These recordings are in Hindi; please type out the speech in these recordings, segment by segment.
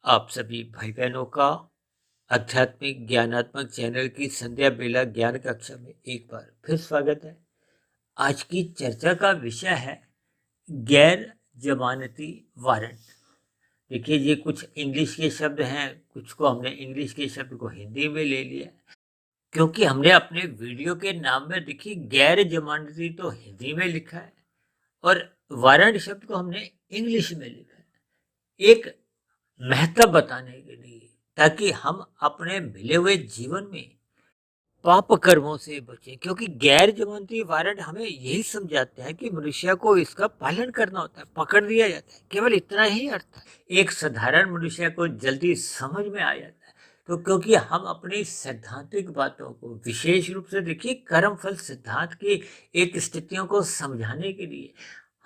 आप सभी भाई बहनों का आध्यात्मिक ज्ञानात्मक चैनल की संध्या बेला ज्ञान कक्षा में एक बार फिर स्वागत है। आज की चर्चा का विषय है गैर जमानती वारंट। देखिए, ये कुछ इंग्लिश के शब्द हैं, कुछ को हमने इंग्लिश के शब्द को हिंदी में ले लिया, क्योंकि हमने अपने वीडियो के नाम में देखिए गैर जमानती तो हिंदी में लिखा है और वारंट शब्द को हमने इंग्लिश में लिखा है। एक महत्व बताने के लिए, ताकि हम अपने मिले हुए जीवन में पाप कर्मों से बचें, क्योंकि गैर जमानती वारंट हमें यही समझाते हैं कि मनुष्य को इसका पालन करना होता है, पकड़ दिया जाता है, केवल इतना ही अर्थ है। एक साधारण मनुष्य को जल्दी समझ में आ जाता है, तो क्योंकि हम अपनी सैद्धांतिक बातों को विशेष रूप से देखिए कर्म फल सिद्धांत की एक स्थितियों को समझाने के लिए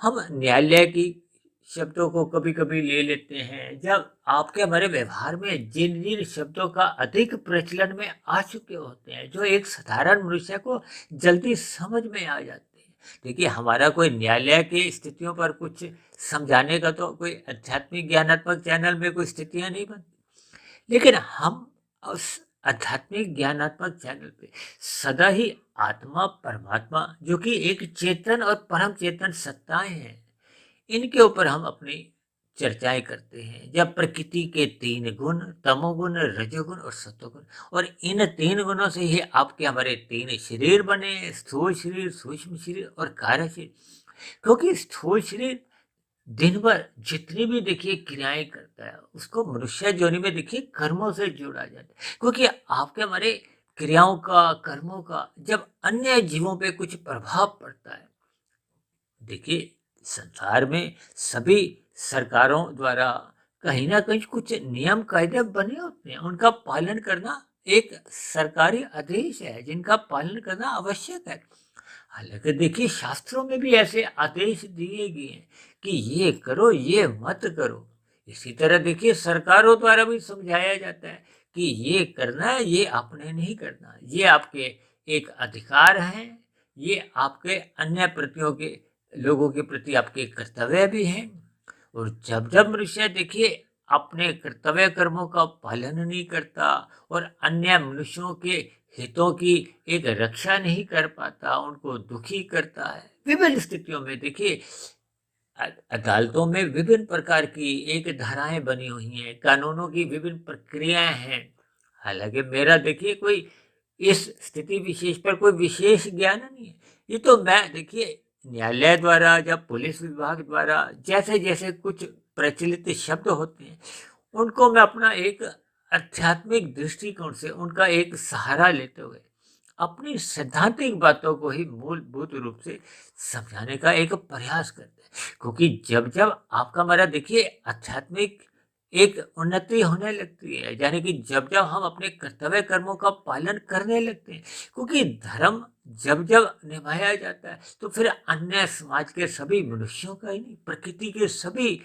हम न्यायालय की शब्दों को कभी-कभी ले लेते हैं। जब आपके हमारे व्यवहार में जिन-जिन शब्दों का अधिक प्रचलन में आ चुके होते हैं, जो एक साधारण मनुष्य को जल्दी समझ में आ जाते हैं। देखिए, हमारा कोई न्यायालय की स्थितियों पर कुछ समझाने का तो कोई आध्यात्मिक ज्ञानात्मक चैनल में कोई स्थितियाँ नहीं बनती। लेकिन हम उस आध्यात्मिक ज्ञानात्मक चैनल पे सदा ही आत्मा, परमात्मा जो कि एक चेतन और परम चेतन सत्ताएँ हैं, इनके ऊपर हम अपनी चर्चाएं करते हैं। जब प्रकृति के तीन गुण, तमोगुण, रजोगुण और सत्वगुण, और इन तीन गुणों से ही आपके हमारे तीन शरीर बने हैं, स्थूल शरीर, सूक्ष्म शरीर और कार्य शरीर। क्योंकि स्थूल शरीर दिन भर जितनी भी देखिए क्रियाएं करता है, उसको मनुष्य योनि में देखिए कर्मों से जोड़ा जाता है। क्योंकि आपके हमारे क्रियाओं का, कर्मों का जब अन्य जीवों पे कुछ प्रभाव पड़ता है, देखिए संसार में सभी सरकारों द्वारा कहीं ना कहीं कुछ नियम कायदे बने होते हैं, उनका पालन करना एक सरकारी आदेश है, जिनका पालन करना आवश्यक है। हालांकि देखिए शास्त्रों में भी ऐसे आदेश दिए गए हैं कि ये करो, ये मत करो। इसी तरह देखिए सरकारों द्वारा भी समझाया जाता है कि ये करना है, ये आपने नहीं करना, ये आपके एक अधिकार हैं, ये आपके अन्य प्रतियों के लोगों के प्रति आपके कर्तव्य भी हैं। और जब जब मनुष्य देखिए अपने कर्तव्य कर्मों का पालन नहीं करता और अन्य मनुष्यों के हितों की एक रक्षा नहीं कर पाता, उनको दुखी करता है, विभिन्न स्थितियों में देखिए अदालतों में विभिन्न प्रकार की एक धाराएं बनी हुई हैं, कानूनों की विभिन्न प्रक्रियाएं हैं। हालांकि मेरा देखिए कोई इस स्थिति विशेष पर कोई विशेष ज्ञान नहीं है। ये तो मैं देखिए न्यायालय द्वारा या पुलिस विभाग द्वारा जैसे जैसे कुछ प्रचलित शब्द होते हैं, उनको मैं अपना एक आध्यात्मिक दृष्टिकोण से उनका एक सहारा लेते हुए अपनी सैद्धांतिक बातों को ही मूलभूत रूप से समझाने का एक प्रयास करते हैं। क्योंकि जब जब आपका हमारा देखिए आध्यात्मिक एक उन्नति होने लगती है, यानी कि जब जब हम अपने कर्तव्य कर्मों का पालन करने लगते हैं, क्योंकि धर्म जब जब निभाया जाता है तो फिर अन्य समाज के सभी मनुष्यों का ही नहीं, प्रकृति के सभी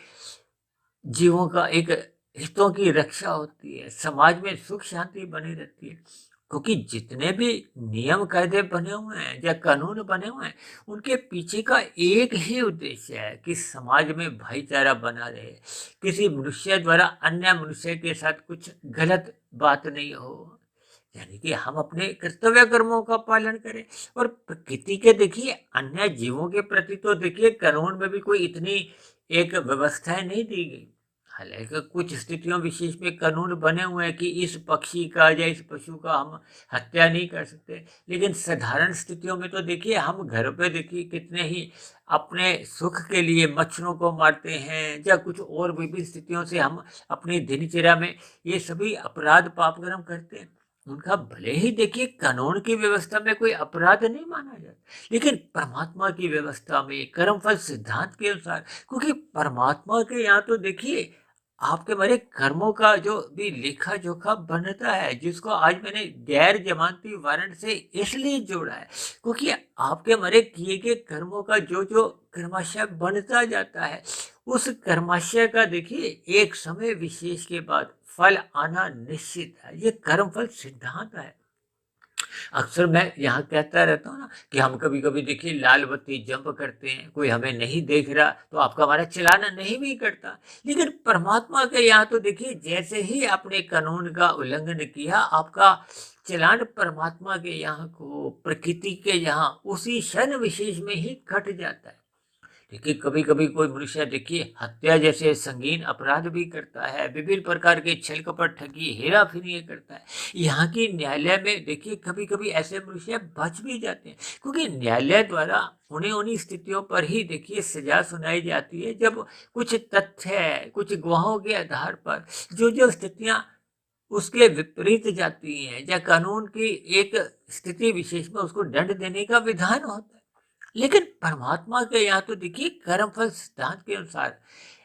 जीवों का एक हितों की रक्षा होती है, समाज में सुख शांति बनी रहती है। क्योंकि जितने भी नियम कायदे बने हुए हैं या कानून बने हुए हैं, उनके पीछे का एक ही उद्देश्य है कि समाज में भाईचारा बना रहे, किसी मनुष्य द्वारा अन्य मनुष्य के साथ कुछ गलत बात नहीं हो, यानी कि हम अपने कर्तव्य कर्मों का पालन करें। और प्रकृति के देखिए अन्य जीवों के प्रति तो देखिए कानून में भी कोई इतनी एक व्यवस्थाएं नहीं दी गई। हालांकि कुछ स्थितियों विशेष में कानून बने हुए हैं कि इस पक्षी का या इस पशु का हम हत्या नहीं कर सकते, लेकिन साधारण स्थितियों में तो देखिए हम घर पे देखिए कितने ही अपने सुख के लिए मच्छरों को मारते हैं, या कुछ और विभिन्न स्थितियों से हम अपनी दिनचर्या में ये सभी अपराध पाप कर्म करते हैं। उनका भले ही देखिए कानून की व्यवस्था में कोई अपराध नहीं माना जाता, लेकिन परमात्मा की व्यवस्था में कर्मफल सिद्धांत के अनुसार, क्योंकि परमात्मा के यहाँ तो देखिए आपके मेरे कर्मों का जो भी लेखा जोखा बनता है, जिसको आज मैंने गैर जमानती वारंट से इसलिए जोड़ा है क्योंकि आपके मेरे किए गए कर्मों का जो जो कर्माशय बनता जाता है, उस कर्माशय का देखिए एक समय विशेष के बाद फल आना निश्चित है। ये कर्मफल सिद्धांत है। अक्सर मैं यहाँ कहता रहता हूँ ना कि हम कभी-कभी देखिए लाल बत्ती जंप करते हैं, कोई हमें नहीं देख रहा तो आपका हमारा चलाना नहीं भी करता। लेकिन परमात्मा के यहाँ तो देखिए जैसे ही आपने कानून का उल्लंघन किया, आपका चालान परमात्मा के यहाँ को प्रकृति के यहाँ उसी क्षण विशेष में ही कट जाता है। देखिए कभी-कभी कोई मनुष्य देखिए हत्या जैसे संगीन अपराध भी करता है, विभिन्न प्रकार के छल कपट, ठगी, हेरा-फेरी ये करता है। यहाँ की न्यायालय में देखिए कभी-कभी ऐसे मनुष्य बच भी जाते हैं, क्योंकि न्यायालय द्वारा उन्हें उन्हीं स्थितियों पर ही देखिए सजा सुनाई जाती है जब कुछ तथ्य, कुछ गवाहों के आधार पर जो-जो स्थितियाँ उसके विपरीत जाती हैं या कानून की एक स्थिति विशेष में उसको दंड देने का विधान होता है। लेकिन परमात्मा के यहाँ तो देखिए कर्मफल सिद्धांत के अनुसार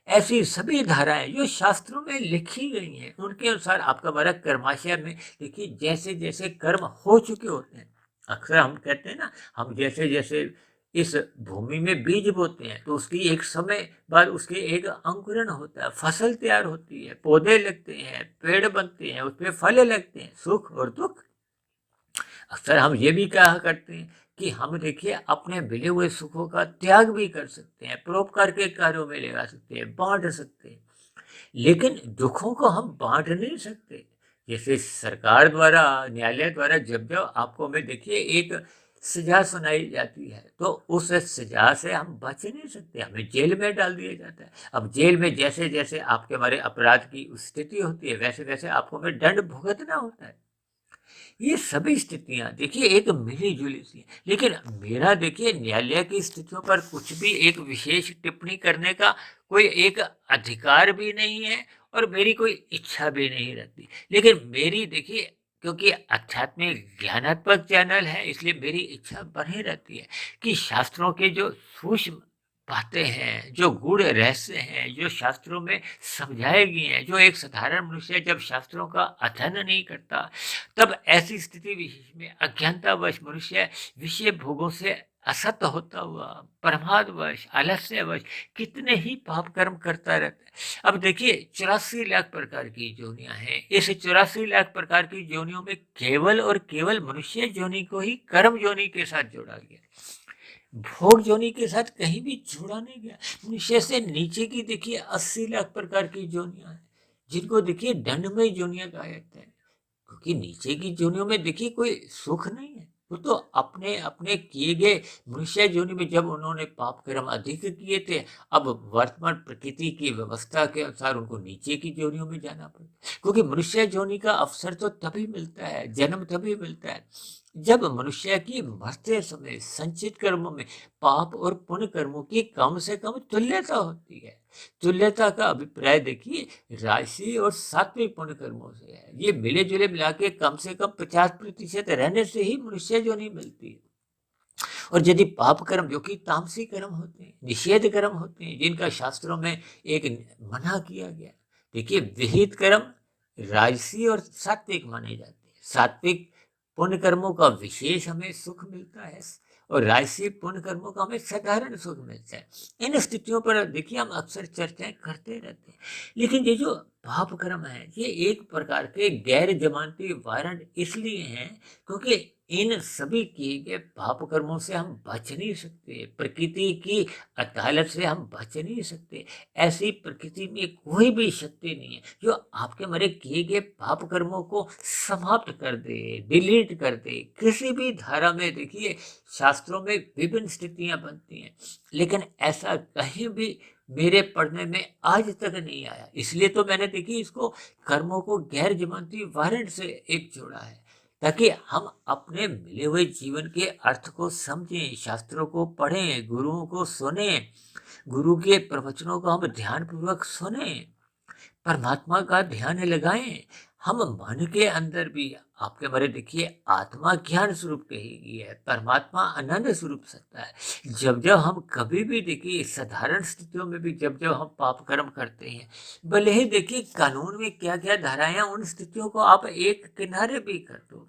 ऐसी सभी धाराएं जो शास्त्रों में लिखी गई हैं, उनके अनुसार आपका हमारा कर्माशय में देखिए जैसे जैसे कर्म हो चुके होते हैं। अक्सर हम कहते हैं ना, हम जैसे जैसे इस भूमि में बीज बोते हैं तो उसकी एक समय बाद उसके एक अंकुरण होता है, फसल तैयार होती है, पौधे लगते हैं, पेड़ बनते हैं, उसमें फल लगते हैं, सुख और दुख। अक्सर हम ये भी कहा करते हैं कि हम देखिए अपने मिले हुए सुखों का त्याग भी कर सकते हैं, परोपकार के कार्यों में लगा सकते हैं, बांट सकते हैं। लेकिन दुखों को हम बांट नहीं सकते। जैसे सरकार द्वारा, न्यायालय द्वारा जब जब आपको में देखिए एक सजा सुनाई जाती है तो उस सजा से हम बच नहीं सकते, हमें जेल में डाल दिया जाता है। अब जेल में जैसे जैसे आपके हमारे अपराध की स्थिति होती है वैसे वैसे आपको में दंड भुगतना होता है। ये सभी स्थितियां देखिए एक मिली जुली सी हैं। लेकिन मेरा देखिए न्यायालय की स्थितियों पर कुछ भी एक विशेष टिप्पणी करने का कोई एक अधिकार भी नहीं है और मेरी कोई इच्छा भी नहीं रहती। लेकिन मेरी देखिए क्योंकि आध्यात्मिक ज्ञानात्मक चैनल है इसलिए मेरी इच्छा बनी रहती है कि शास्त्रों के जो सूक्ष्म बातें हैं, जो गूढ़ रहस्य हैं, जो शास्त्रों में समझाए गए हैं, जो एक साधारण मनुष्य जब शास्त्रों का अध्ययन नहीं करता तब ऐसी स्थिति विशेष में अज्ञानतावश मनुष्य विषय भोगों से असत होता हुआ प्रमादवश, आलस्यवश कितने ही पाप कर्म करता रहता है। अब देखिए 84 लाख प्रकार की योनियां हैं। इस 84 लाख प्रकार की योनियों में केवल और केवल मनुष्य योनि को ही कर्म योनि के साथ जोड़ा गया, भोग जोनी के साथ कहीं भी जोड़ा नहीं गया। मनुष्य से नीचे की देखिए 80 लाख प्रकार की जोनियां हैं जिनको देखिए दंडमय जोनियां कहा जाता है, क्योंकि नीचे की जोनियों में देखिए कोई सुख नहीं है। वो तो अपने अपने किए गए मनुष्य जोनि में जब उन्होंने पाप कर्म अधिक किए थे, अब वर्तमान प्रकृति की व्यवस्था के अनुसार उनको नीचे की जोनियों में जाना पड़ता है, क्योंकि मनुष्य जोनि का अवसर तो तभी मिलता है, जन्म तभी मिलता है जब मनुष्य की मरते समय संचित कर्मों में पाप और पुण्य कर्मों की कम से कम तुल्यता होती है। तुल्यता का अभिप्राय देखिए राशि और सात्विक पुण्य कर्मों से है। ये मिले जुले मिला के कम से कम 50% रहने से ही मनुष्य जो नहीं मिलती है। और यदि पाप कर्म जो कि तामसिक कर्म होते हैं, निषेध कर्म होते हैं, जिनका शास्त्रों में एक मना किया गया, देखिए विहित कर्म राजसी और सात्विक माने जाते हैं। सात्विक पुण्य कर्मों का विशेष हमें सुख मिलता है और राजसी पुण्य कर्मों का हमें साधारण सुख मिलता है। इन स्थितियों पर देखिए हम अक्सर चर्चाएं करते रहते हैं। लेकिन ये जो पाप कर्म है ये एक प्रकार के गैर जमानती वारंट इसलिए हैं क्योंकि इन सभी किए गए पाप कर्मों से हम बच नहीं सकते, प्रकृति की अदालत से हम बच नहीं सकते। ऐसी प्रकृति में कोई भी शक्ति नहीं है जो आपके मेरे किए गए पाप कर्मों को समाप्त कर दे, डिलीट कर दे। किसी भी धारा में देखिए शास्त्रों में विभिन्न स्थितियां बनती हैं, लेकिन ऐसा कहीं भी मेरे पढ़ने में आज तक नहीं आया। इसलिए तो मैंने देखिए इसको कर्मों को गैर जमानती वारंट से एक जोड़ा है, ताकि हम अपने मिले हुए जीवन के अर्थ को समझें, शास्त्रों को पढ़ें, गुरुओं को सुने, गुरु के प्रवचनों को हम ध्यानपूर्वक सुने, परमात्मा का ध्यान लगाएं। हम मन के अंदर भी आपके बारे देखिए आत्मा ज्ञान स्वरूप कही गई है, परमात्मा आनंद स्वरूप सत्ता है। जब जब हम कभी भी देखिए साधारण स्थितियों में भी जब जब हम पाप कर्म करते हैं, भले ही देखिए कानून में क्या क्या धाराएं हैं, उन स्थितियों को आप एक किनारे भी कर दो।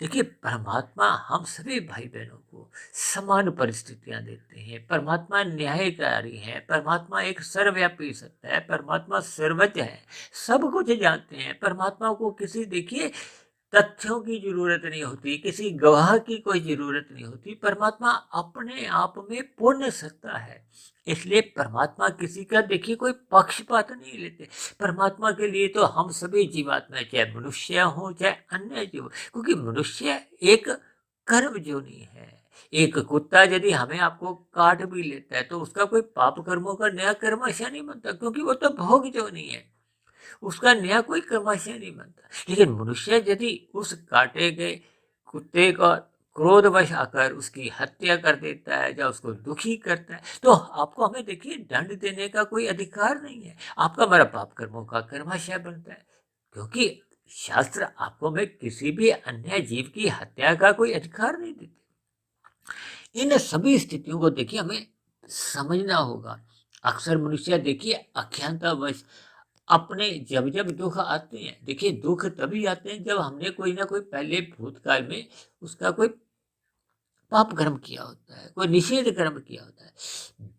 देखिए परमात्मा हम सभी भाई बहनों को समान परिस्थितियां देते हैं। परमात्मा न्यायकारी है, परमात्मा एक सर्वव्यापी सत्ता है, परमात्मा सर्वज्ञ है, सब कुछ जानते हैं। परमात्मा को किसी देखिए तथ्यों की जरूरत नहीं होती, किसी गवाह की कोई जरूरत नहीं होती। परमात्मा अपने आप में पूर्ण सत्ता है, इसलिए परमात्मा किसी का देखिए कोई पक्षपात नहीं लेते। परमात्मा के लिए तो हम सभी जीवात्मा, चाहे मनुष्य हो चाहे अन्य जीव, क्योंकि मनुष्य एक कर्म जोनी है। एक कुत्ता यदि हमें आपको काट भी लेता है तो उसका कोई पाप कर्मों का नया कर्माशय नहीं बनता, क्योंकि वो तो भोग जोनी है, उसका नया कोई कर्माशय नहीं बनता। लेकिन मनुष्य यदि उस काटे गए कुत्ते का क्रोधवश आकर उसकी हत्या कर देता है या उसको दुखी करता है, तो आपको हमें देखिए दंड देने का कोई अधिकार नहीं है। आपका हमारा पाप कर्मों का कर्माशय बनता है, क्योंकि शास्त्र आपको हमें किसी भी अन्य जीव की हत्या का कोई अधिकार नहीं देते। इन सभी स्थितियों को देखिए हमें समझना होगा। अक्सर मनुष्य देखिए अज्ञानतावश अपने जब जब दुख आते हैं, देखिए दुख तभी आते हैं जब हमने कोई ना कोई पहले भूतकाल में उसका कोई पाप कर्म किया होता है, कोई निषेध कर्म किया होता है।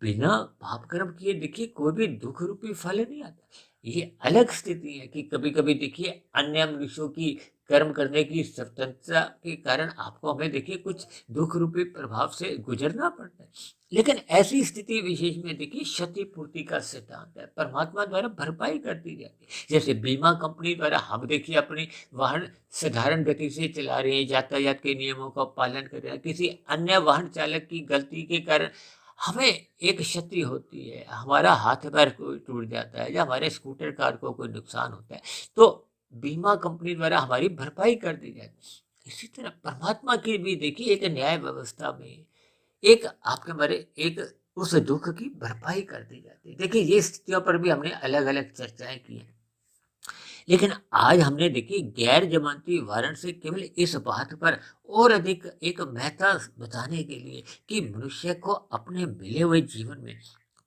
बिना पाप कर्म किए देखिए कोई भी दुख रूपी फल नहीं आता। ये अलग स्थिति है कि कभी कभी देखिए अन्य मनुष्यों की कर्म करने की स्वतंत्रता के कारण आपको हमें देखिए कुछ दुख रूपी प्रभाव से गुजरना पड़ता है। लेकिन ऐसी स्थिति विशेष में देखिए क्षतिपूर्ति का सिद्धांत है, परमात्मा द्वारा भरपाई कर दी जाती है। जैसे बीमा कंपनी द्वारा हम देखिए अपने वाहन साधारण गति से चला रहे हैं, यातायात के नियमों का पालन कर रहे हैं, किसी अन्य वाहन चालक की गलती के कारण हमें एक क्षति होती है, हमारा हाथ पैर टूट जाता है या हमारे स्कूटर कार को कोई नुकसान होता है, तो बीमा कंपनी द्वारा हमारी भरपाई कर दी जाती है। इसी तरह परमात्मा की भी देखिए एक न्याय व्यवस्था में एक आपके हमारे एक उस दुख की भरपाई कर दी जाती है। देखिए ये स्थितियों पर भी हमने अलग अलग चर्चाएं की हैं, लेकिन आज हमने देखी गैर जमानती वारंट से केवल इस बात पर और अधिक एक महत्ता बताने के लिए कि मनुष्य को अपने मिले हुए जीवन में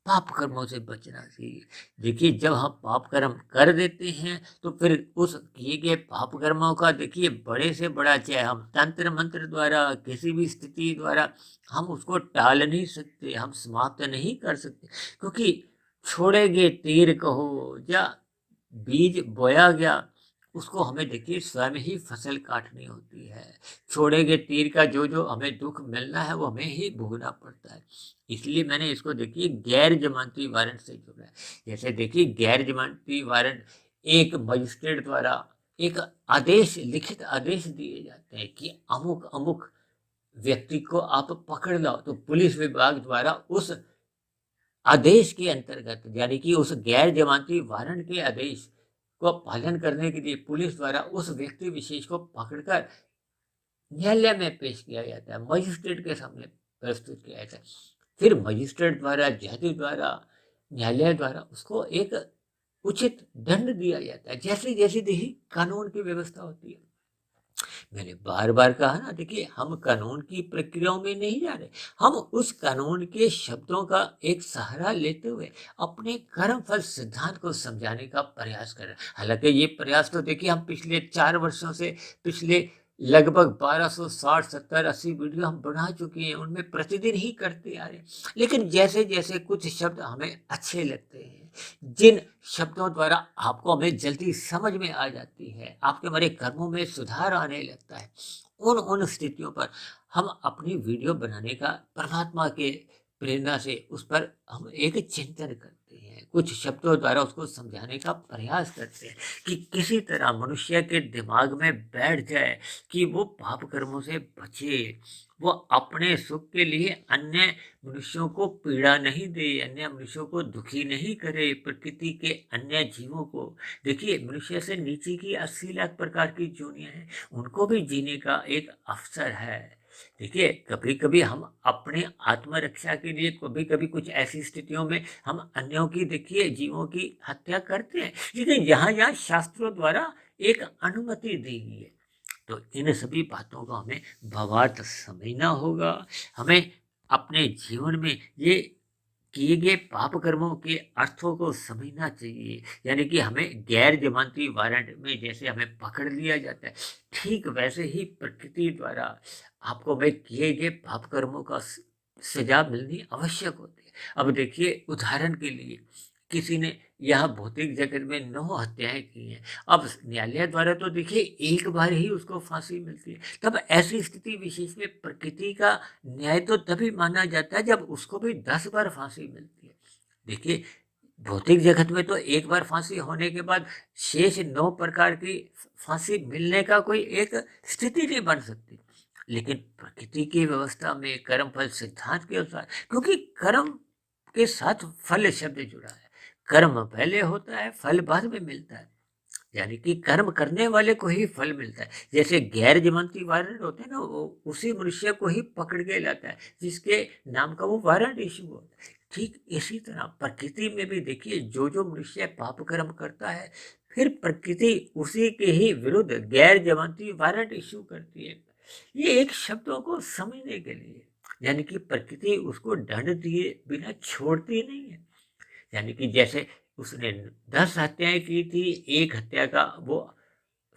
पाप कर्मों से बचना चाहिए। देखिए जब हम पाप कर्म कर देते हैं तो फिर उस किए गए पाप कर्मों का देखिए बड़े से बड़ा, चाहे हम तंत्र मंत्र द्वारा किसी भी स्थिति द्वारा हम उसको टाल नहीं सकते, हम समाप्त नहीं कर सकते, क्योंकि छोड़े गए तीर कहो या बीज बोया गया, उसको हमें देखिए स्वयं ही फसल काटनी होती है। छोड़े गए तीर का जो जो हमें दुख मिलना है वो हमें ही भोगना पड़ता है। इसलिए मैंने इसको देखिए गैर जमानती वारंट से जोड़ा है। जैसे देखिए गैर जमानती वारंट एक मजिस्ट्रेट द्वारा एक आदेश, लिखित आदेश दिए जाते हैं कि अमुक अमुक व्यक्ति को आप पकड़ लाओ, तो पुलिस विभाग द्वारा उस आदेश के अंतर्गत, यानी कि उस गैर जमानती वारंट के आदेश को पालन करने के लिए पुलिस द्वारा उस व्यक्ति विशेष को पकड़कर न्यायालय में पेश किया जाता है, मजिस्ट्रेट के सामने प्रस्तुत किया जाता है। फिर मजिस्ट्रेट द्वारा, जज द्वारा, न्यायालय द्वारा उसको एक उचित दंड दिया जाता है, जैसे जैसे देखिए कानून की व्यवस्था होती है। मैंने बार बार कहा ना, देखिए हम कानून की प्रक्रियाओं में नहीं जा रहे, हम उस कानून के शब्दों का एक सहारा लेते हुए अपने कर्म फल सिद्धांत को समझाने का प्रयास कर रहे हैं। हालांकि ये प्रयास तो देखिए हम पिछले 4 वर्षों से, पिछले लगभग 1260 70 80 वीडियो हम बना चुके हैं, उनमें प्रतिदिन ही करते आ रहे हैं। लेकिन जैसे जैसे कुछ शब्द हमें अच्छे लगते हैं, जिन शब्दों द्वारा आपको हमें जल्दी समझ में आ जाती है, आपके हमारे कर्मों में सुधार आने लगता है, उन उन स्थितियों पर हम अपनी वीडियो बनाने का परमात्मा के प्रेरणा से उस पर हम एक चिंतन करते हैं, कुछ शब्दों द्वारा उसको समझाने का प्रयास करते हैं कि किसी तरह मनुष्य के दिमाग में बैठ जाए कि वो पाप कर्मों से बचे, वो अपने सुख के लिए अन्य मनुष्यों को पीड़ा नहीं दे, अन्य मनुष्यों को दुखी नहीं करे, प्रकृति के अन्य जीवों को, देखिए मनुष्य से नीचे की 80 लाख प्रकार की जोनियां हैं, उनको भी जीने का एक अवसर है। देखिए कभी कभी हम अपने आत्मरक्षा के लिए कभी कभी कुछ ऐसी स्थितियों में हम अन्यों की देखिए जीवों की हत्या करते हैं, लेकिन यहाँ यहाँ शास्त्रों द्वारा एक अनुमति दी गई है। तो इन सभी बातों को हमें भावार्थ समझना होगा। हमें अपने जीवन में ये किए गए पाप कर्मों के अर्थों को समझना चाहिए, यानी कि हमें गैर जमानती वारंट में जैसे हमें पकड़ लिया जाता है, ठीक वैसे ही प्रकृति द्वारा आपको हमें किए गए पाप कर्मों का सजा मिलनी आवश्यक होती है। अब देखिए उदाहरण के लिए किसी ने यहाँ भौतिक जगत में 9 हत्याएं की हैं। अब न्यायालय द्वारा तो देखिए एक बार ही उसको फांसी मिलती है। तब ऐसी स्थिति विशेष में प्रकृति का न्याय तो तभी माना जाता है जब उसको भी 10 बार फांसी मिलती है। देखिए भौतिक जगत में तो एक बार फांसी होने के बाद शेष 9 प्रकार की फांसी मिलने का कोई एक स्थिति नहीं बन सकती। लेकिन प्रकृति की व्यवस्था में कर्म फल सिद्धांत के अनुसार, क्योंकि कर्म के साथ फल शब्द जुड़ा है, कर्म पहले होता है, फल बाद में मिलता है। यानी कि कर्म करने वाले को ही फल मिलता है। जैसे गैर जमानती वारंट होते हैं ना, वो उसी मनुष्य को ही पकड़ के लाता है जिसके नाम का वो वारंट इशू होता है। ठीक इसी तरह प्रकृति में भी देखिए जो जो मनुष्य पाप कर्म करता है, फिर प्रकृति उसी के ही विरुद्ध गैर जमानती वारंट इशू करती है। ये एक शब्दों को समझने के लिए, यानी कि प्रकृति उसको दंड दिए बिना छोड़ती नहीं है। यानी कि जैसे उसने 10 हत्याएं की थी, एक हत्या का वो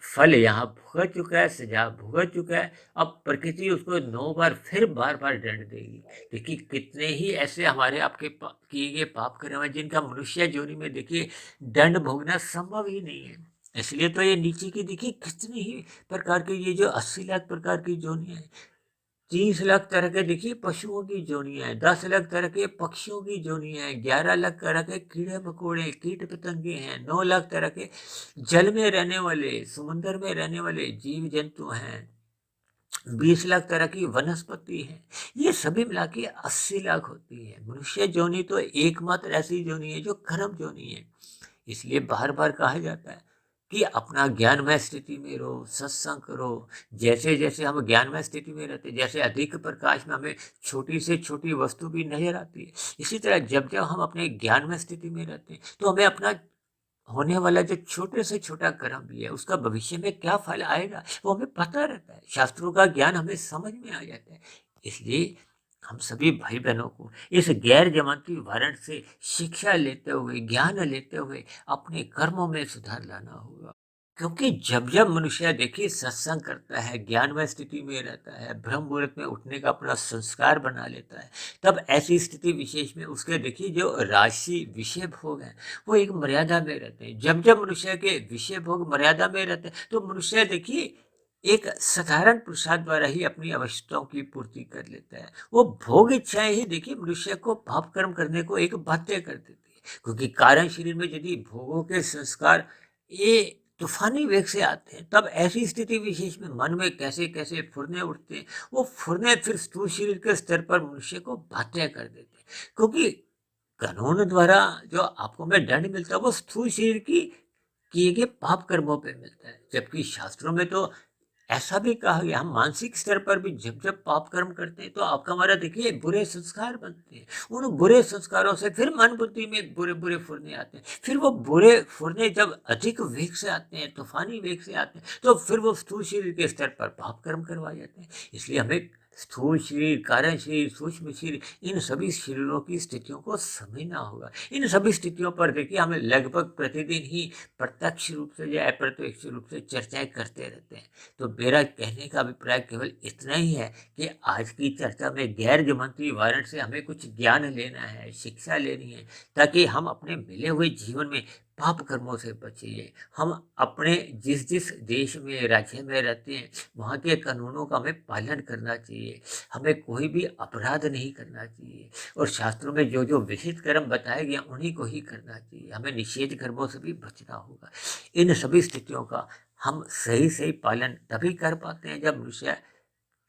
फल यहाँ भुगत चुका है, सजा भुगत चुका है। अब प्रकृति उसको 9 बार फिर बार बार दंड देगी। देखिए कितने ही ऐसे हमारे आपके किए गए पाप कर्म हैं जिनका मनुष्य योनि में देखिए दंड भोगना संभव ही नहीं है। इसलिए तो ये नीचे की देखिए कितनी ही प्रकार की, ये जो 80 लाख प्रकार की योनियां हैं, 30 लाख तरह के देखिए पशुओं की जोनियां हैं, 10 लाख तरह के पक्षियों की जोनियां हैं, 11 लाख तरह के कीड़े मकोड़े कीट पतंगे हैं, 9 लाख तरह के जल में रहने वाले समुद्र में रहने वाले जीव जंतु हैं, 20 लाख तरह की वनस्पति है। ये सभी मिला के 80 लाख होती है। मनुष्य जोनी तो एकमात्र ऐसी जोनी है जो कर्म जोनी है। इसलिए बार बार कहा जाता है कि अपना ज्ञानमय स्थिति में रहो, सत्संग करो। जैसे जैसे हम ज्ञानमय स्थिति में रहते, जैसे अधिक प्रकाश में हमें छोटी से छोटी वस्तु भी नजर आती है, इसी तरह जब जब हम अपने ज्ञानमय स्थिति में रहते हैं तो हमें अपना होने वाला जो छोटे से छोटा कर्म भी है उसका भविष्य में क्या फल आएगा वो हमें पता रहता है। शास्त्रों का ज्ञान हमें समझ में आ जाता है। इसलिए हम सभी भाई बहनों को इस गैर जमानती वारंट से शिक्षा लेते हुए, ज्ञान लेते हुए अपने कर्मों में सुधार लाना होगा। क्योंकि जब जब मनुष्य देखिए सत्संग करता है, ज्ञानमय स्थिति में रहता है, ब्रह्म मुहूर्त में उठने का अपना संस्कार बना लेता है, तब ऐसी स्थिति विशेष में उसके देखिए जो राशि विषय भोग है वो एक मर्यादा में रहते हैं। जब जब मनुष्य के विषय भोग मर्यादा में रहते हैं तो मनुष्य देखिए एक साधारण प्रसाद द्वारा ही अपनी आवश्यकताओं की पूर्ति कर लेता है। वो भोग इच्छाएं ही देखिए मनुष्य को पाप कर्म करने को एक बाध्य कर देती है। क्योंकि कारण शरीर में यदि भोगों के संस्कार ये तूफानी वेग से आते हैं, तब ऐसी स्थिति विशेष में मन में कैसे कैसे फुरने उठते हैं। वो फुरने फिर स्थूल शरीर के स्तर पर मनुष्य को बाध्य कर देते हैं। क्योंकि कानून द्वारा जो आपको में दंड मिलता है वो स्थूल शरीर की किए गए पाप कर्मों पे मिलता है। जबकि शास्त्रों में तो ऐसा भी कहा गया, हम मानसिक स्तर पर भी जब जब पाप कर्म करते हैं तो आपका हमारा देखिए बुरे संस्कार बनते हैं। उन बुरे संस्कारों से फिर मन बुद्धि में बुरे बुरे फुरने आते हैं। फिर वो बुरे फुरने जब अधिक वेग से आते हैं, तूफानी वेग से आते हैं, तो फिर वो स्थूल शरीर के स्तर पर पाप कर्म करवाए जाते हैं। इसलिए हमें स्थूल शरीर, कारण शरीर, सूक्ष्म शरीर, इन सभी शरीरों की स्थितियों को समझना होगा। इन सभी स्थितियों पर देखिए हमें लगभग प्रतिदिन ही प्रत्यक्ष रूप से या अप्रत्यक्ष रूप से चर्चाएं करते रहते हैं। तो मेरा कहने का अभिप्राय केवल इतना ही है कि आज की चर्चा में गैर जमानती वारंट से हमें कुछ ज्ञान लेना है, शिक्षा लेनी है, ताकि हम अपने मिले हुए जीवन में पाप कर्मों से बचिए। हम अपने जिस जिस देश में, राज्य में रहते हैं, वहाँ के कानूनों का हमें पालन करना चाहिए। हमें कोई भी अपराध नहीं करना चाहिए और शास्त्रों में जो जो विहित कर्म बताए गए उन्हीं को ही करना चाहिए। हमें निषेध कर्मों से भी बचना होगा। इन सभी स्थितियों का हम सही सही पालन तभी कर पाते हैं जब मनुष्य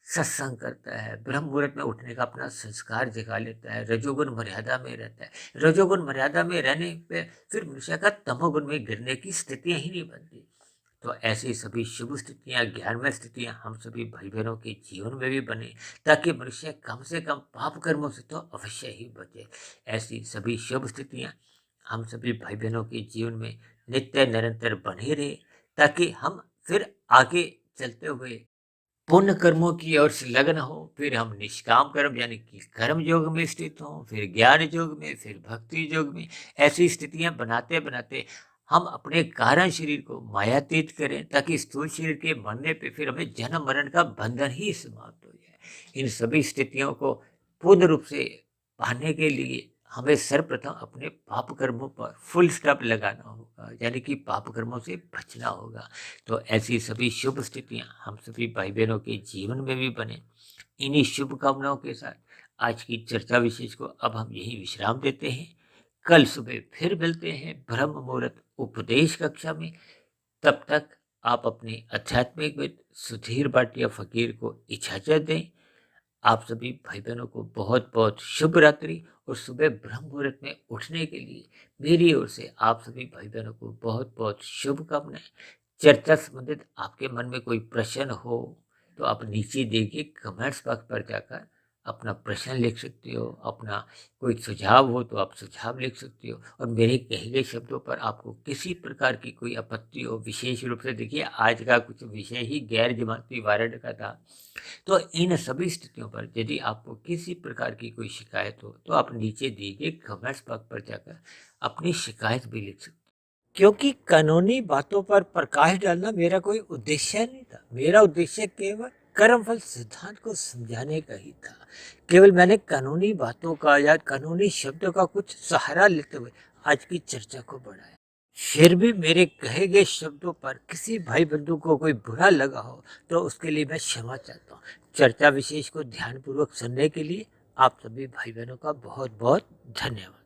सत्संग करता है, ब्रह्म मुहूर्त में उठने का अपना संस्कार जगा लेता है, रजोगुण मर्यादा में रहता है। रजोगुण मर्यादा में रहने पे फिर मनुष्य का तमोगुण में गिरने की स्थितियां ही नहीं बनती। तो ऐसी सभी शुभ स्थितियां, ज्ञानमय स्थितियां हम सभी भाई बहनों के जीवन में भी बने, ताकि मनुष्य कम से कम पाप कर्मों से तो अवश्य ही बचे। ऐसी सभी शुभ स्थितियां हम सभी भाई बहनों के जीवन में नित्य निरंतर बने रहे, ताकि हम फिर आगे चलते हुए पुण्य कर्मों की ओर संलग्न हो। फिर हम निष्काम कर्म यानी कि कर्म योग में स्थित हों, फिर ज्ञान योग में, फिर भक्ति योग में। ऐसी स्थितियां बनाते बनाते हम अपने कारण शरीर को मायातीत करें, ताकि स्थूल शरीर के मरने पे फिर हमें जन्म मरण का बंधन ही समाप्त हो जाए। इन सभी स्थितियों को पूर्ण रूप से पाने के लिए हमें सर्वप्रथम अपने पाप कर्मों पर फुल स्टॉप लगाना होगा, यानी कि पाप कर्मों से बचना होगा। तो ऐसी सभी शुभ स्थितियां हम सभी भाई बहनों के जीवन में भी बने, इन्हीं शुभकामनाओं के साथ आज की चर्चा विशेष को अब हम यही विश्राम देते हैं। कल सुबह फिर मिलते हैं ब्रह्म मुहूर्त उपदेश कक्षा में। तब तक आप अपने आध्यात्मिक मित्र सुधीर भाटिया फकीर को इजाजत दें। आप सभी भाई बहनों को बहुत बहुत शुभ रात्रि, और सुबह ब्रह्म मुहूर्त में उठने के लिए मेरी ओर से आप सभी भाई बहनों को बहुत बहुत शुभकामनाएं। चर्चा संबंधित आपके मन में कोई प्रश्न हो तो आप नीचे देखिए कमेंट्स बॉक्स पर जाकर अपना प्रश्न लिख सकते हो, अपना कोई सुझाव हो तो आप सुझाव लिख सकते हो, और मेरे कहे गए शब्दों पर आपको किसी प्रकार की कोई आपत्ति हो, विशेष रूप से देखिए आज का कुछ विषय ही गैर जमानती वारंट का था, तो इन सभी स्थितियों पर यदि आपको किसी प्रकार की कोई शिकायत हो तो आप नीचे दिए गए कमेंट्स बॉक्स पर जाकर अपनी शिकायत भी लिख सकते हो। क्योंकि कानूनी बातों पर प्रकाश डालना मेरा कोई उद्देश्य नहीं था, मेरा उद्देश्य केवल कर्मफल सिद्धांत को समझाने का ही था। केवल मैंने कानूनी बातों का या कानूनी शब्दों का कुछ सहारा लेते हुए आज की चर्चा को बढ़ाया। फिर भी मेरे कहे गए शब्दों पर किसी भाई बंधु को कोई बुरा लगा हो तो उसके लिए मैं क्षमा चाहता हूँ। चर्चा विशेष को ध्यानपूर्वक सुनने के लिए आप सभी भाई बहनों का बहुत बहुत धन्यवाद।